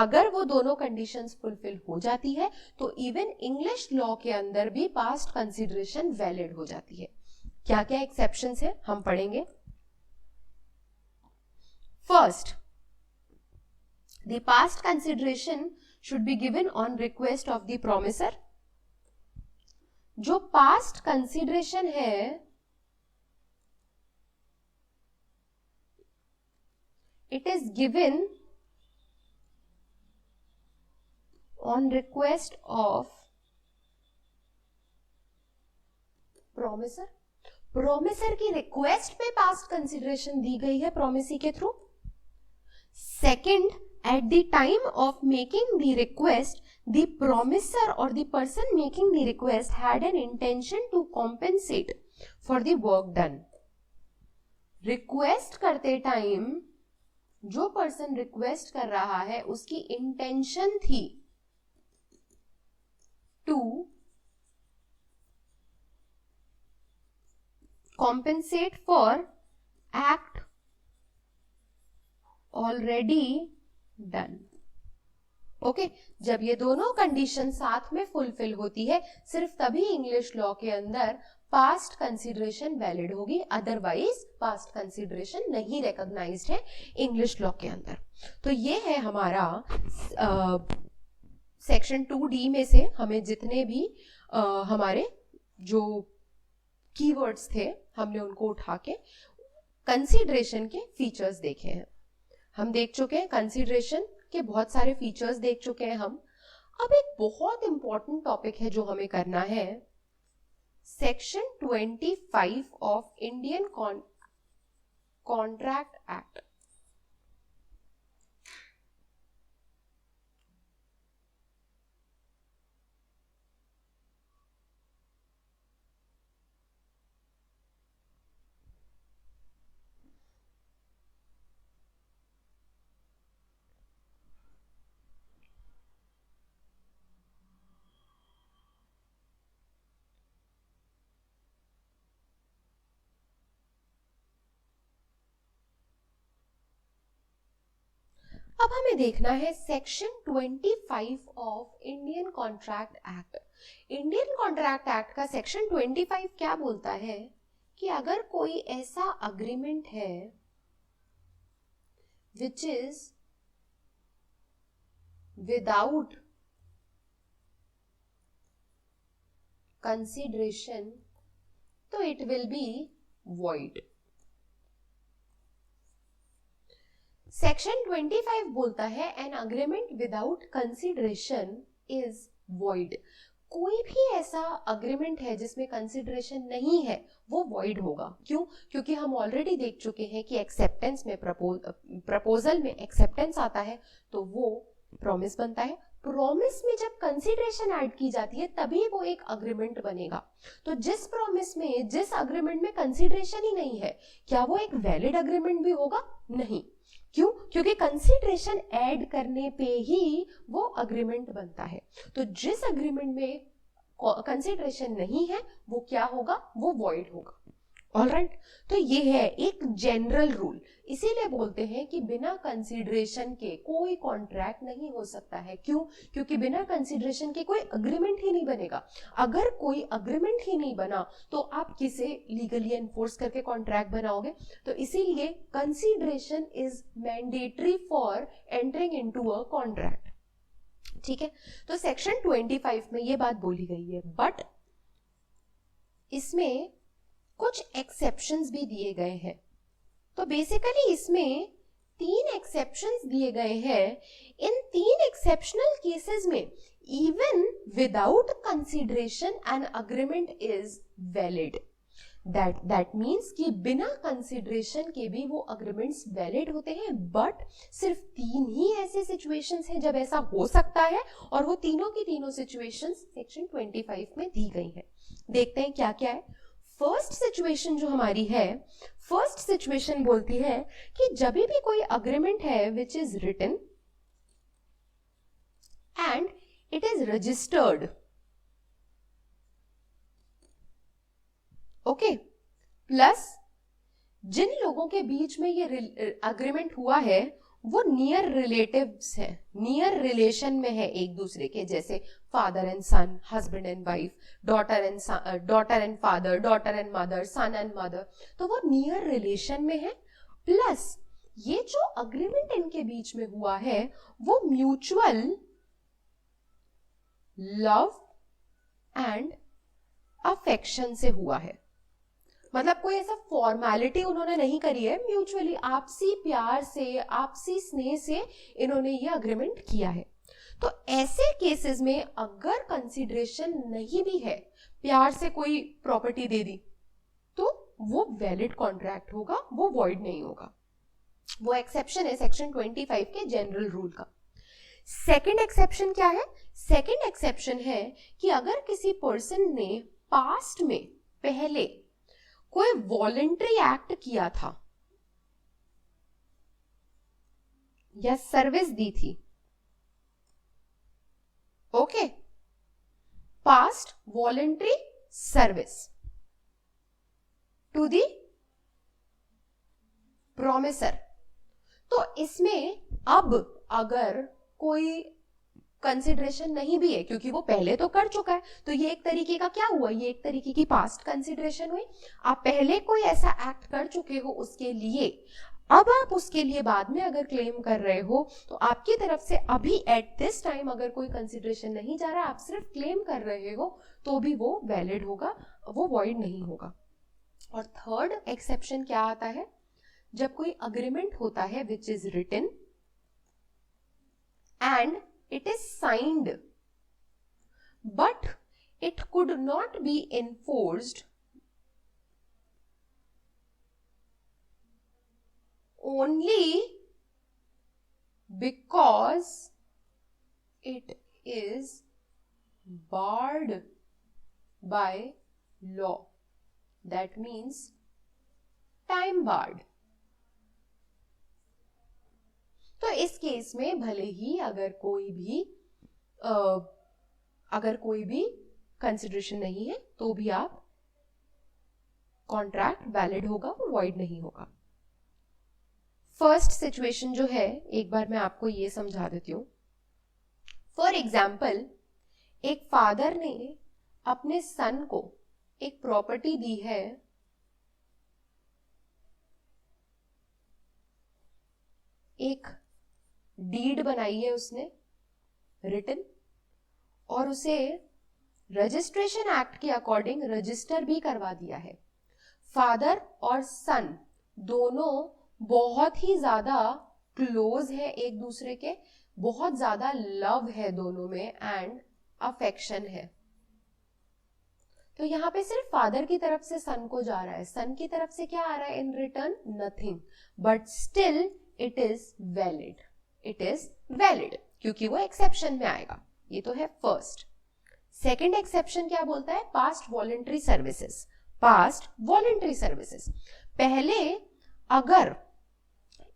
अगर वो दोनों कंडीशंस फुलफिल हो जाती है तो इवन इंग्लिश लॉ के अंदर भी पास्ट कंसिडरेशन वैलिड हो जाती है. क्या क्या एक्सेप्शंस है हम पढ़ेंगे. First, the past consideration should be given on request of the promisor. जो past consideration है it is given on request of promisor. promisor की request पे past consideration दी गई है promisee के through. Second, at the time of making the request, the promisor or the person making the request had an intention to compensate for the work done. Request करते टाइम जो पर्सन रिक्वेस्ट कर रहा है उसकी इंटेंशन थी to compensate for act already done. Okay, जब ये दोनों कंडीशन साथ में फुलफिल होती है सिर्फ तभी इंग्लिश लॉ के अंदर पास्ट कंसिडरेशन वैलिड होगी, अदरवाइज पास्ट कंसिडरेशन नहीं रिकॉग्नाइज्ड है इंग्लिश लॉ के अंदर. तो ये है हमारा सेक्शन 2D में से हमें जितने भी हमारे जो कीवर्ड्स थे हमने उनको उठा के कंसिडरेशन के फीचर्स देखे हैं. हम देख चुके हैं कंसिडरेशन के बहुत सारे फीचर्स देख चुके हैं हम. अब एक बहुत इंपॉर्टेंट टॉपिक है जो हमें करना है. Section 25 of Indian contract act. अब हमें देखना है section 25 of Indian contract act. Indian contract act का सेक्शन 25 क्या बोलता है कि अगर कोई ऐसा अग्रीमेंट है विच इज विदाउट कंसिडरेशन तो it will be void। Section 25 बोलता है an agreement without consideration is void। कोई भी ऐसा अग्रीमेंट है जिसमें कंसिडरेशन नहीं है वो void होगा। क्यों? क्योंकि हम ऑलरेडी देख चुके हैं कि एक्सेप्टेंस में प्रपोजल में एक्सेप्टेंस आता है तो वो प्रॉमिस बनता है। प्रॉमिस में जब कंसिडरेशन ऐड की जाती है तभी वो एक अग्रीमेंट बनेगा। तो जिस प्रॉमिस में, जिस अग्रीमेंट में कंसिडरेशन ही नहीं है, क्या वो एक वैलिड अग्रीमेंट भी होगा? नहीं। क्यों? क्योंकि कंसिडरेशन ऐड करने पे ही वो अग्रीमेंट बनता है। तो जिस अग्रीमेंट में कंसिडरेशन नहीं है वो क्या होगा? वो वॉइड होगा। ऑलराइट, तो ये है एक जनरल रूल। इसीलिए बोलते हैं कि बिना कंसिडरेशन के कोई कॉन्ट्रैक्ट नहीं हो सकता है। क्यों? क्योंकि बिना कंसिडरेशन के कोई अग्रीमेंट ही नहीं बनेगा। अगर कोई अग्रीमेंट ही नहीं बना तो आप किसे लीगली एनफोर्स करके कॉन्ट्रैक्ट बनाओगे? तो इसीलिए consideration is mandatory for entering into a contract. ठीक है, तो सेक्शन 25 में ये बात बोली गई है, बट इसमें कुछ एक्सेप्शंस भी दिए गए हैं। तो बेसिकली इसमें 3 एक्सेप्शंस दिए गए हैं। इन 3 एक्सेप्शनल केसेस में even without consideration an agreement is valid. That means कि बिना कंसिडरेशन के भी वो अग्रीमेंट्स वैलिड होते हैं। बट सिर्फ 3 ही ऐसे सिचुएशंस हैं जब ऐसा हो सकता है, और वो तीनों की तीनों सिचुएशंस सेक्शन 25 में दी गई हैं। देखते हैं क्या क्या है। फर्स्ट सिचुएशन जो हमारी है, फर्स्ट सिचुएशन बोलती है कि जब भी कोई अग्रीमेंट है which is written and it is registered, okay, plus जिन लोगों के बीच में ये अग्रीमेंट हुआ है वो नियर रिलेटिव्स है, नियर रिलेशन में है एक दूसरे के, जैसे father and son, husband and wife, daughter and father, daughter and mother, son and mother, तो वो नियर रिलेशन में है। प्लस ये जो अग्रीमेंट इनके बीच में हुआ है वो म्यूचुअल लव एंड अफेक्शन से हुआ है। मतलब कोई ऐसा फॉर्मेलिटी उन्होंने नहीं करी है, म्यूचुअली आपसी प्यार से, आपसी स्नेह से इन्होंने ये अग्रीमेंट किया है। तो ऐसे केसेस में अगर कंसिडरेशन नहीं भी है, प्यार से कोई प्रॉपर्टी दे दी, तो वो वैलिड कॉन्ट्रैक्ट होगा, वो वॉइड नहीं होगा। वो एक्सेप्शन है सेक्शन 25 के जनरल रूल का। सेकंड एक्सेप्शन क्या है? सेकंड एक्सेप्शन है कि अगर किसी पर्सन ने पास्ट में पहले कोई वॉलंटरी एक्ट किया था या सर्विस दी थी, okay, past voluntary service to the promisor, तो इसमें अब अगर कोई कंसिडरेशन नहीं भी है, क्योंकि वो पहले तो कर चुका है, तो ये एक तरीके का क्या हुआ? ये एक तरीके की पास्ट कंसिडरेशन हुई। आप पहले कोई ऐसा एक्ट कर चुके हो उसके लिए, अब आप उसके लिए बाद में अगर क्लेम कर रहे हो तो आपकी तरफ से अभी एट दिस टाइम अगर कोई कंसिडरेशन नहीं जा रहा, आप सिर्फ क्लेम कर रहे हो, तो भी वो वैलिड होगा, वो वॉइड नहीं होगा। और थर्ड एक्सेप्शन क्या आता है? जब कोई अग्रीमेंट होता है which is written and it is signed but it could not be enforced only because it is barred by law. That means time barred. तो इस केस में भले ही अगर कोई भी कंसिडरेशन नहीं है तो भी आप कॉन्ट्रैक्ट वैलिड होगा, वो वॉइड नहीं होगा। फर्स्ट सिचुएशन जो है एक बार मैं आपको ये समझा देती हूँ. फॉर एग्जाम्पल, एक फादर ने अपने सन को एक प्रॉपर्टी दी है, एक डीड बनाई है उसने रिटन, और उसे रजिस्ट्रेशन एक्ट के अकॉर्डिंग रजिस्टर भी करवा दिया है. फादर और सन दोनों बहुत ही ज्यादा क्लोज है एक दूसरे के, बहुत ज्यादा लव है दोनों में एंड अफेक्शन है. तो यहाँ पे सिर्फ फादर की तरफ से सन को जा रहा है, सन की तरफ से क्या आ रहा है in return? Nothing, but still it is valid. It is valid क्योंकि वो एक्सेप्शन में आएगा. ये तो है फर्स्ट. सेकेंड एक्सेप्शन क्या बोलता है? Past voluntary services. Past voluntary services, पहले अगर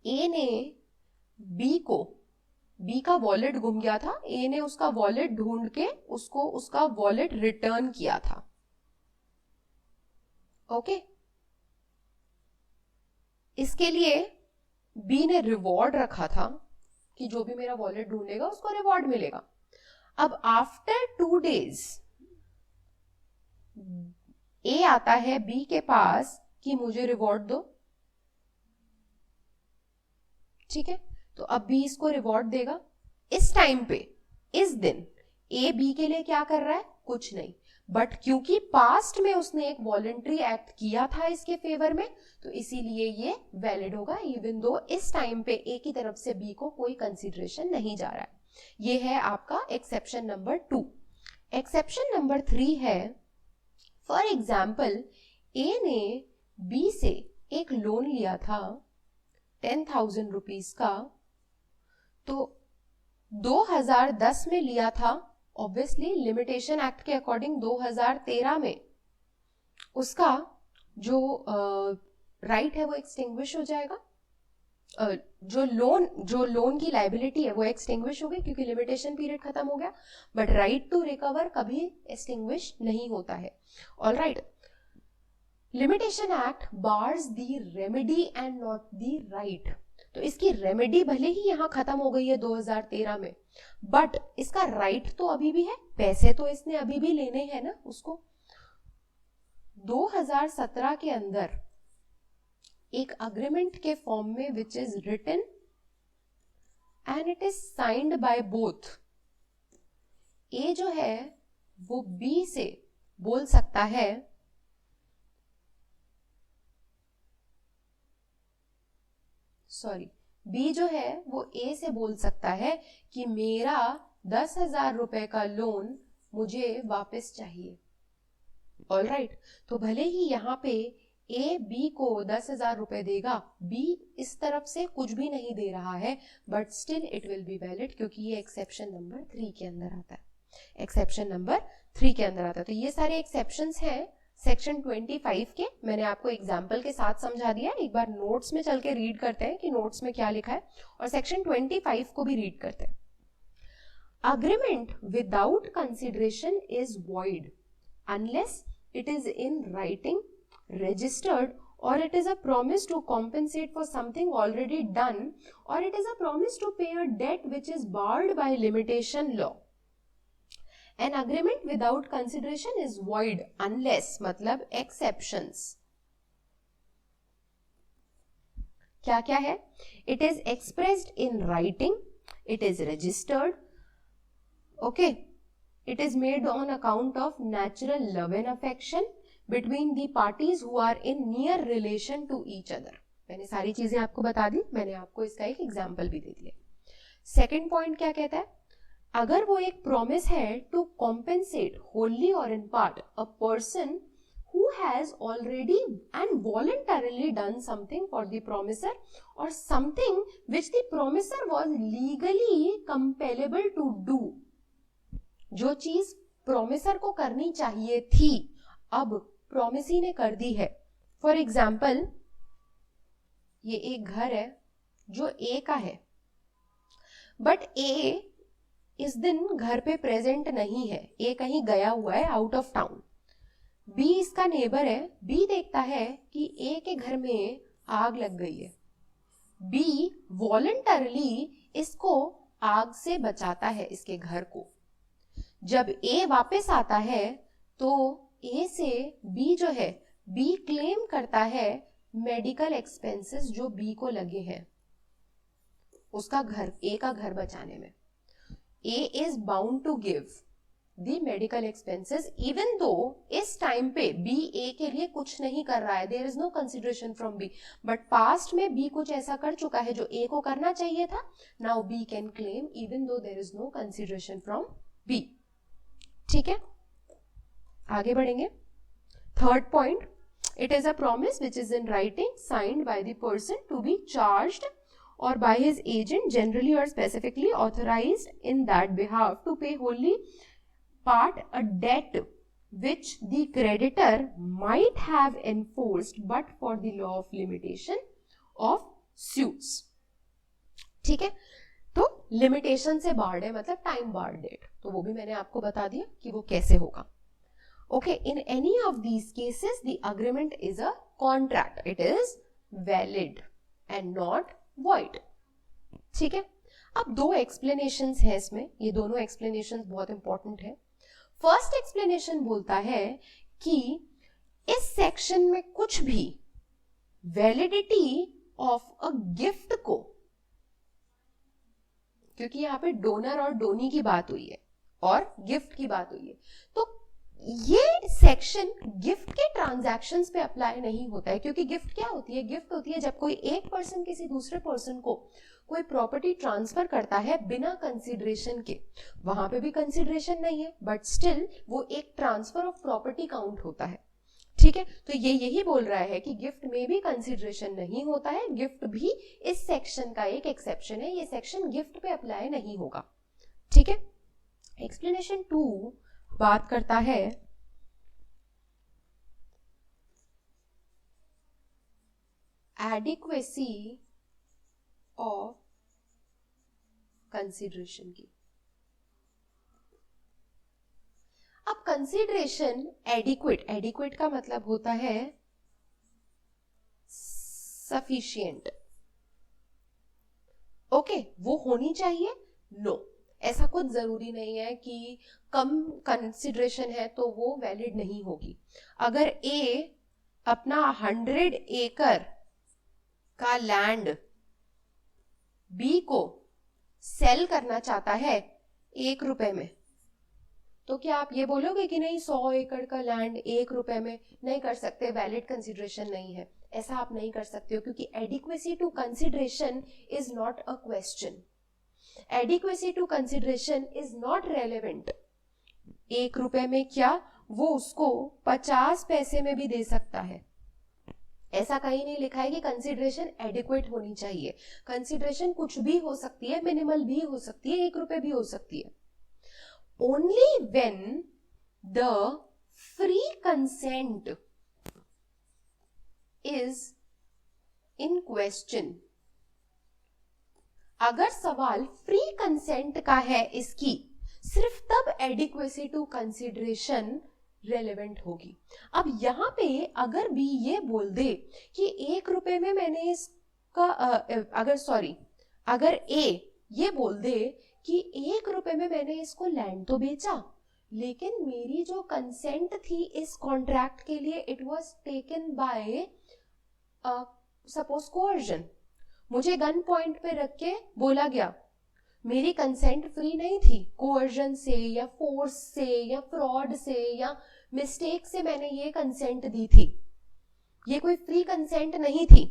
ए ने बी का वॉलेट गुम गया था, ए ने उसका वॉलेट ढूंढ के उसको उसका वॉलेट रिटर्न किया था. ओके, इसके लिए बी ने रिवॉर्ड रखा था कि जो भी मेरा वॉलेट ढूंढेगा उसको रिवॉर्ड मिलेगा. अब आफ्टर 2 days ए आता है बी के पास कि मुझे रिवॉर्ड दो. ठीक है, तो अब बी इसको रिवॉर्ड देगा. इस टाइम पे, इस दिन ए बी के लिए क्या कर रहा है? कुछ नहीं, बट क्योंकि पास्ट में उसने एक वॉलंटरी एक्ट किया था इसके फेवर में, तो इसीलिए ये वैलिड होगा, इवन दो इस टाइम पे ए की तरफ से बी को कोई कंसीडरेशन नहीं जा रहा है. ये है आपका एक्सेप्शन नंबर 2. एक्सेप्शन नंबर 3 है, फॉर एग्जाम्पल ए ने बी से एक लोन लिया था 10,000 रुपीज का, तो 2010 में लिया था. ऑब्वियसली लिमिटेशन एक्ट के अकॉर्डिंग 2013 में उसका जो राइट है वो एक्सटिंग्विश हो जाएगा. जो लोन की लाइबिलिटी है वो एक्सटिंग्विश हो गई क्योंकि लिमिटेशन पीरियड खत्म हो गया, बट राइट टू रिकवर कभी एक्सटिंग्विश नहीं होता है. All right, limitation act bars the remedy and not the right. तो इसकी रेमेडी भले ही यहां खत्म हो गई है 2013 में, बट इसका राइट तो अभी भी है. पैसे तो इसने अभी भी लेने हैं ना उसको. 2017 के अंदर एक अग्रीमेंट के फॉर्म में which is written and it is signed by both. A जो है वो बी से बोल सकता है बी जो है वो ए से बोल सकता है कि मेरा 10,000 रुपए का लोन मुझे वापस चाहिए. ऑल राइट, तो भले ही यहाँ पे ए बी को 10,000 रुपए देगा, बी इस तरफ से कुछ भी नहीं दे रहा है, but still it will be valid क्योंकि ये एक्सेप्शन नंबर 3 के अंदर आता है. एक्सेप्शन नंबर 3 के अंदर आता है. तो ये सारे एक्सेप्शंस हैं सेक्शन 25 के. मैंने आपको एग्जाम्पल के साथ समझा दिया. एक बार नोट्स में चल के रीड करते हैं कि नोट्स में क्या लिखा है, और सेक्शन 25 को भी रीड करते हैं. Agreement without consideration is void unless it is in writing, registered, or it is a promise to compensate for something already done, or it is a promise to pay a debt which is barred by limitation law. An agreement without consideration is void unless मतलब exceptions. क्या क्या है? It is expressed in writing, it is registered, okay, it is made on account of natural love and affection between the parties who are in near relation to each other. मैंने सारी चीजें आपको बता दी, मैंने आपको इसका एक एग्जाम्पल भी दे दिया. सेकेंड पॉइंट क्या कहता है? अगर वो एक प्रॉमिस है टू कॉम्पेंसेट होली और in part a person who has already and voluntarily done something for the promisor or something which the promisor was legally compellable to do. जो चीज प्रोमिसर को करनी चाहिए थी अब प्रोमिसी ने कर दी है. फॉर एग्जाम्पल, ये एक घर है जो ए का है, बट ए इस दिन घर पे प्रेजेंट नहीं है, ए कहीं गया हुआ है आउट ऑफ टाउन. बी इसका नेबर है, बी देखता है कि ए के घर में आग लग गई है. बी वॉलंटरली इसको आग से बचाता है, इसके घर को। जब ए वापस आता है तो ए से बी जो है, बी क्लेम करता है मेडिकल एक्सपेंसेस जो बी को लगे हैं उसका घर, ए का घर बचाने में। A is bound to give the medical expenses even though this time पे बी ए के लिए कुछ नहीं कर रहा है, there is no consideration from B, but past में बी कुछ ऐसा कर चुका है जो ए को करना चाहिए था। Now B can claim even though there is no consideration from B. ठीक है, आगे बढ़ेंगे। Third point, it is a promise which is in writing signed by the person to be charged or by his agent generally or specifically authorized in that behalf to pay wholly part a debt which the creditor might have enforced but for the law of limitation of suits। ठीक है, तो लिमिटेशन से बार्ड है मतलब टाइम बार्ड डेट, तो वो भी मैंने आपको बता दिया कि वो कैसे होगा। Okay, in any of these cases, the agreement is a contract. It is valid and not void. ठीक है, अब दो explanations हैं इसमें, ये दोनों explanations बहुत important है। First explanation बोलता है कि इस section में कुछ भी validity of a gift को, क्योंकि यहाँ पे डोनर और डोनी की बात हुई है और गिफ्ट की बात हुई है, तो ये सेक्शन गिफ्ट के ट्रांजैक्शंस पे अप्लाई नहीं होता है। क्योंकि गिफ्ट क्या होती है, गिफ्ट होती है जब कोई एक पर्सन किसी दूसरे पर्सन को कोई प्रॉपर्टी ट्रांसफर करता है बिना कंसिडरेशन के, वहां पे भी कंसिडरेशन नहीं है बट स्टिल वो एक ट्रांसफर ऑफ प्रॉपर्टी काउंट होता है। ठीक है, तो ये यही बोल रहा है कि गिफ्ट में भी कंसिडरेशन नहीं होता है, गिफ्ट भी इस सेक्शन का एक एक्सेप्शन है, ये सेक्शन गिफ्ट पे अप्लाई नहीं होगा। ठीक है, एक्सप्लेनेशन 2 बात करता है एडिक्वेसी ऑफ कंसिडरेशन की। अब कंसिडरेशन एडिक्वेट, एडिक्वेट का मतलब होता है सफिशिएंट। ओके, वो होनी चाहिए? नो, ऐसा कुछ जरूरी नहीं है कि कम कंसिडरेशन है तो वो वैलिड नहीं होगी। अगर ए अपना 100 एकड़ का लैंड बी को सेल करना चाहता है 1 रुपए में, तो क्या आप ये बोलोगे कि नहीं 100 एकड़ का लैंड 1 रुपए में नहीं कर सकते, वैलिड कंसिडरेशन नहीं है? ऐसा आप नहीं कर सकते हो, क्योंकि adequacy to consideration is not a question, adequacy to consideration is not relevant. 1 रुपए में क्या, वो उसको 50 पैसे में भी दे सकता है। ऐसा कहीं नहीं लिखा है कि कंसिडरेशन एडिक्वेट होनी चाहिए। कंसिडरेशन कुछ भी हो सकती है, मिनिमल भी हो सकती है, 1 रुपए भी हो सकती है। Only when the free consent is in question, अगर सवाल फ्री कंसेंट का है इसकी, सिर्फ तब एडिक्वेसी टू कंसिडरेशन रेलेवेंट होगी। अब यहां पे अगर भी ये बोल दे कि 1 रुपए में मैंने इसका अगर ए ये बोल दे कि 1 रुपए में मैंने इसको लैंड तो बेचा, लेकिन मेरी जो कंसेंट थी इस कॉन्ट्रैक्ट के लिए it was taken by suppose coercion, मुझे गन पॉइंट पे रख के बोला गया, मेरी कंसेंट फ्री नहीं थी, कोअर्जन से या फोर्स से या फ्रॉड से या मिस्टेक से मैंने ये कंसेंट दी थी, ये कोई फ्री कंसेंट नहीं थी,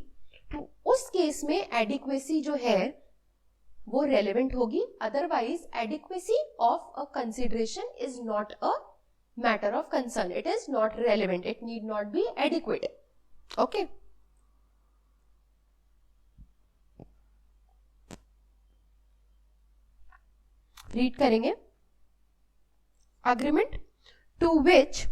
तो उस केस में एडिक्वेसी जो है वो रेलेवेंट होगी। Otherwise adequacy of a consideration is not a matter of concern, it is not relevant, it need not be adequate. Okay, read करेंगे। Agreement to which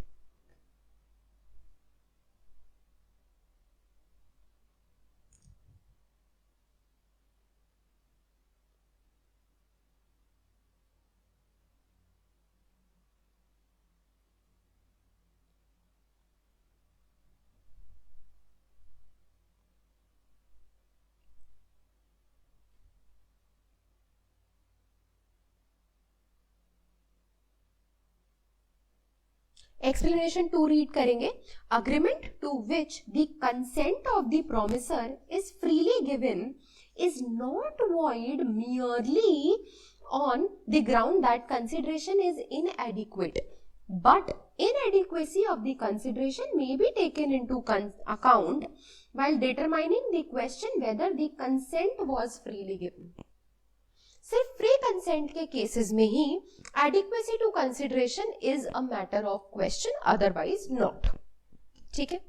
explanation 2 read करेंगे. Agreement to which the consent of the promisor is freely given is not void merely on the ground that consideration is inadequate, but inadequacy of the consideration may be taken into account while determining the question whether the consent was freely given. सिर्फ फ्री कंसेंट के केसेस में ही adequacy to consideration is a matter of question, otherwise not. ठीक है,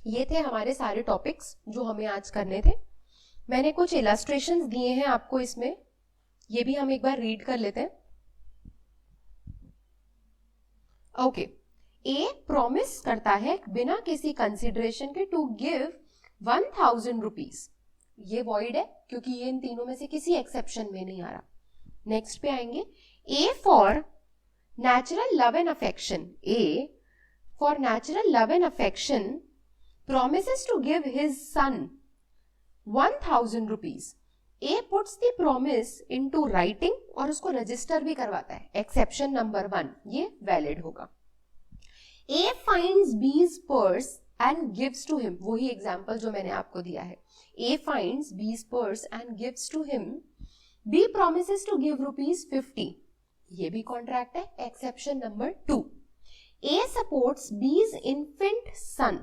ये थे हमारे सारे टॉपिक्स जो हमें आज करने थे. मैंने कुछ इलस्ट्रेशंस दिए हैं आपको इसमें, ये भी हम एक बार रीड कर लेते हैं. ओके, ए प्रॉमिस करता है बिना किसी कंसिडरेशन के टू गिव 1000 रुपीज. ये वॉइड है क्योंकि ये इन तीनों में से किसी एक्सेप्शन में नहीं आ रहा. नेक्स्ट पे आएंगे. A for natural love and affection. A for natural love and affection promises to give his son 1000 rupees. A puts the promise into writing और उसको रजिस्टर भी करवाता है. एक्सेप्शन नंबर 1 ये वैलिड होगा. A finds B's purse and gives to him. वही एग्जाम्पल जो मैंने आपको दिया है. A finds B's purse and gives to him. B promises to give ₹50. ये भी कॉन्ट्रैक्ट है. Exception number 2. A supports B's infant son.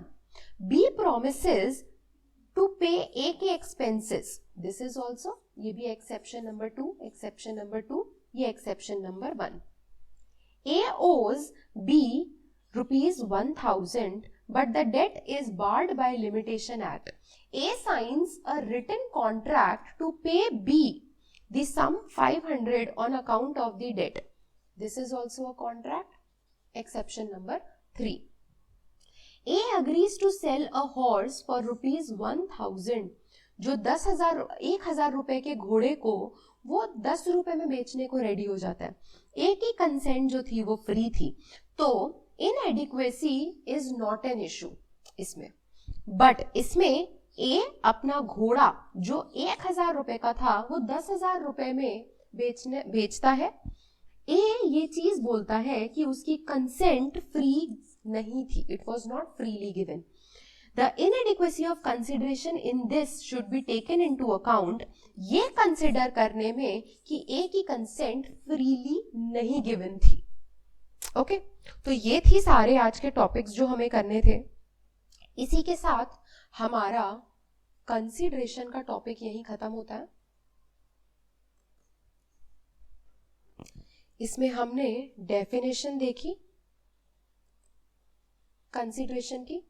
B promises to pay A के expenses. This is also, ये भी exception number 2, exception number 2, ये exception number 1. A owes B ₹1000 but the debt is barred by Limitation Act. A signs a written contract to pay B the sum 500 on account of the debt. This is also a contract. Exception number 3. A agrees to sell a horse for ₹1000. जो 10,000 रुपए के घोड़े को वो 10 रुपए में बेचने को रेडी हो जाता है. ए की कंसेंट जो थी वो फ्री थी, तो inadequacy is not an issue इसमें. बट इसमें ए अपना घोड़ा जो 1000 रुपए का था वो 10,000 रुपए में बेचता है. ए ये चीज बोलता है कि उसकी कंसेंट फ्री नहीं थी. It was not freely given. The inadequacy of consideration in this should be taken into account. ये कंसिडर करने में कि ए की कंसेंट फ्रीली नहीं गिवन थी. ओके, तो ये थी सारे आज के टॉपिक्स जो हमें करने थे. इसी के साथ हमारा कंसिडरेशन का टॉपिक यहीं खत्म होता है. इसमें हमने डेफिनेशन देखी कंसिडरेशन की.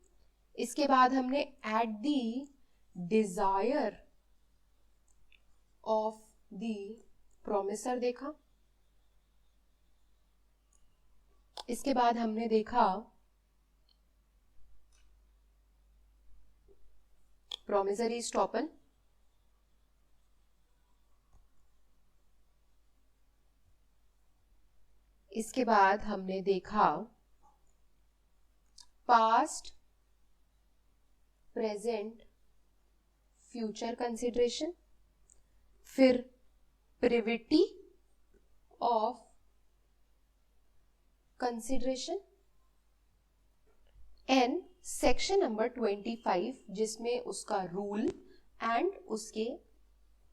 इसके बाद हमने eight the desire of the promisor देखा. इसके बाद हमने देखा प्रोमिसरी एस्टॉपल. इसके बाद हमने देखा पास्ट, प्रेजेंट, फ्यूचर कंसिडरेशन. फिर privity of consideration and section number 25 जिसमें उसका रूल एंड उसके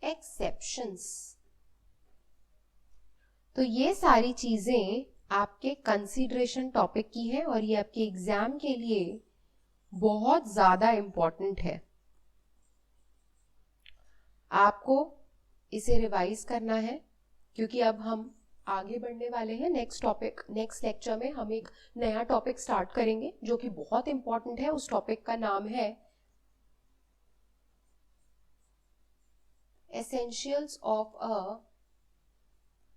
एक्सेप्शंस. तो ये सारी चीजें आपके कंसीडरेशन टॉपिक की है और ये आपके एग्जाम के लिए बहुत ज्यादा इंपॉर्टेंट है. आपको इसे रिवाइज करना है क्योंकि अब हम आगे बढ़ने वाले हैं. नेक्स्ट टॉपिक, नेक्स्ट लेक्चर में हम एक नया टॉपिक स्टार्ट करेंगे जो कि बहुत इंपॉर्टेंट है. उस टॉपिक का नाम है essentials of a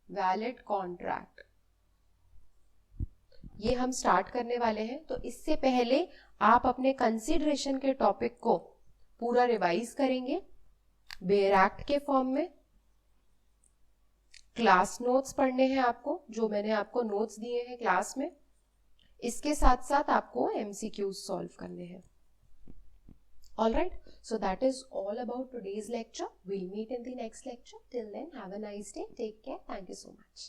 valid contract. ये हम स्टार्ट करने वाले हैं. तो इससे पहले आप अपने कंसीडरेशन के टॉपिक को पूरा रिवाइज करेंगे बेयर एक्ट के फॉर्म में. क्लास नोट्स पढ़ने हैं आपको, जो मैंने आपको नोट्स दिए हैं क्लास में. इसके साथ साथ आपको एमसीक्यूज सॉल्व करने हैं. All right, so that is all about today's lecture. We'll meet in the next lecture. Till then, have a nice day. Take care. Thank you so much.